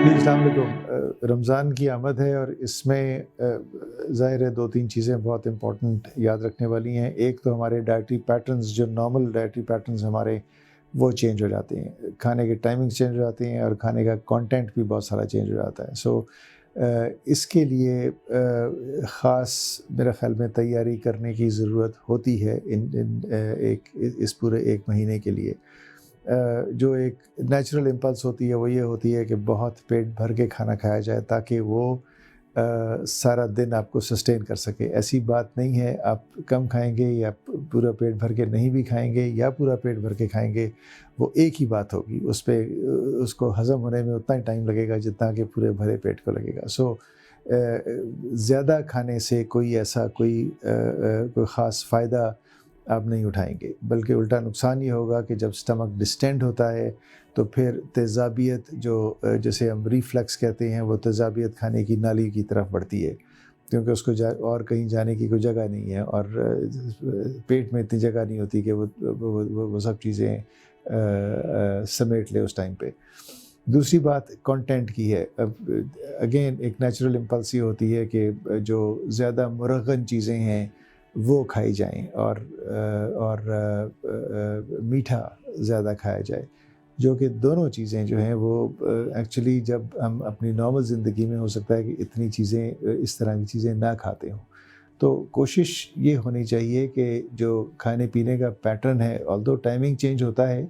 جی السلام علیکم۔ رمضان کی آمد ہے اور اس میں ظاہر ہے 2-3 چیزیں بہت امپورٹنٹ یاد رکھنے والی ہیں۔ ایک تو ہمارے ڈائٹری پیٹرنز، جو نارمل ڈائٹری پیٹرنز ہمارے، وہ چینج ہو جاتے ہیں، کھانے کے ٹائمنگز چینج ہو جاتے ہیں اور کھانے کا کنٹینٹ بھی بہت سارا چینج ہو جاتا ہے۔ اس کے لیے خاص میرے خیال میں تیاری کرنے کی ضرورت ہوتی ہے اس پورے 1 مہینے کے لیے۔ جو ایک نیچرل امپلس ہوتی ہے وہ یہ ہوتی ہے کہ بہت پیٹ بھر کے کھانا کھایا جائے تاکہ وہ سارا دن آپ کو سسٹین کر سکے۔ ایسی بات نہیں ہے آپ کم کھائیں گے یا پورا پیٹ بھر کے نہیں بھی کھائیں گے یا پورا پیٹ بھر کے کھائیں گے، وہ ایک ہی بات ہوگی، اس کو ہضم ہونے میں اتنا ہی ٹائم لگے گا جتنا کہ پورے بھرے پیٹ کو لگے گا۔ زیادہ کھانے سے کوئی خاص فائدہ آپ نہیں اٹھائیں گے، بلکہ الٹا نقصان یہ ہوگا کہ جب سٹمک ڈسٹینڈ ہوتا ہے تو پھر تیزابیت، جسے ہم ریفلیکس کہتے ہیں، وہ تیزابیت کھانے کی نالی کی طرف بڑھتی ہے، کیونکہ اس کو اور کہیں جانے کی کوئی جگہ نہیں ہے اور پیٹ میں اتنی جگہ نہیں ہوتی کہ وہ سب چیزیں سمیٹ لے اس ٹائم پہ۔ دوسری بات کنٹینٹ کی ہے۔ اب اگین ایک نیچرل امپلس یہ ہوتی ہے کہ جو زیادہ مرغن چیزیں ہیں وہ کھائی جائیں اور میٹھا زیادہ کھایا جائے، جو کہ دونوں چیزیں جو ہیں وہ ایکچولی جب ہم اپنی نارمل زندگی میں ہو سکتا ہے کہ اتنی چیزیں، اس طرح کی چیزیں نہ کھاتے ہوں، تو کوشش یہ ہونی چاہیے کہ جو کھانے پینے کا پیٹرن ہے، آلدو ٹائمنگ چینج ہوتا ہے،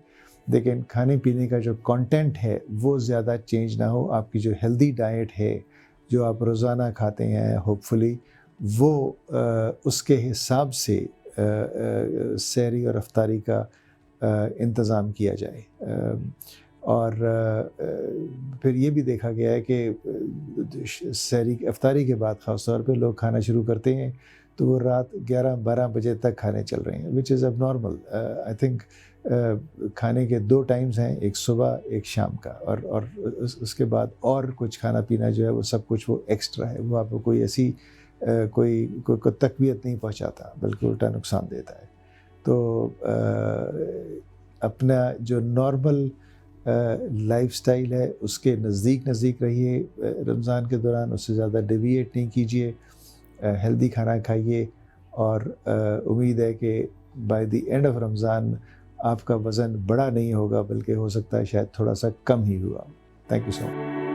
لیکن کھانے پینے کا جو کنٹینٹ ہے وہ زیادہ چینج نہ ہو۔ آپ کی جو ہیلدی ڈائٹ ہے، جو آپ روزانہ کھاتے ہیں، ہوپ فلی وہ اس کے حساب سے سحری اور افطاری کا انتظام کیا جائے۔ اور پھر یہ بھی دیکھا گیا ہے کہ افطاری کے بعد خاص طور پہ لوگ کھانا شروع کرتے ہیں تو وہ رات 11-12 بجے تک کھانے چل رہے ہیں، وچ از اب نارمل۔ آئی تھنک کھانے کے 2 ٹائمز ہیں، ایک صبح ایک شام کا، اور اس کے بعد اور کچھ کھانا پینا جو ہے وہ سب کچھ وہ ایکسٹرا ہے، وہ آپ کو کوئی ایسی کوئی تقویت نہیں پہنچاتا، بلکہ الٹا نقصان دیتا ہے۔ تو اپنا جو نارمل لائف سٹائل ہے اس کے نزدیک رہیے رمضان کے دوران، اس سے زیادہ ڈیویٹ نہیں کیجیے، ہیلدی کھانا کھائیے، اور امید ہے کہ بائی دی اینڈ آف رمضان آپ کا وزن بڑا نہیں ہوگا، بلکہ ہو سکتا ہے شاید تھوڑا سا کم ہی ہوا۔ Thank you so much.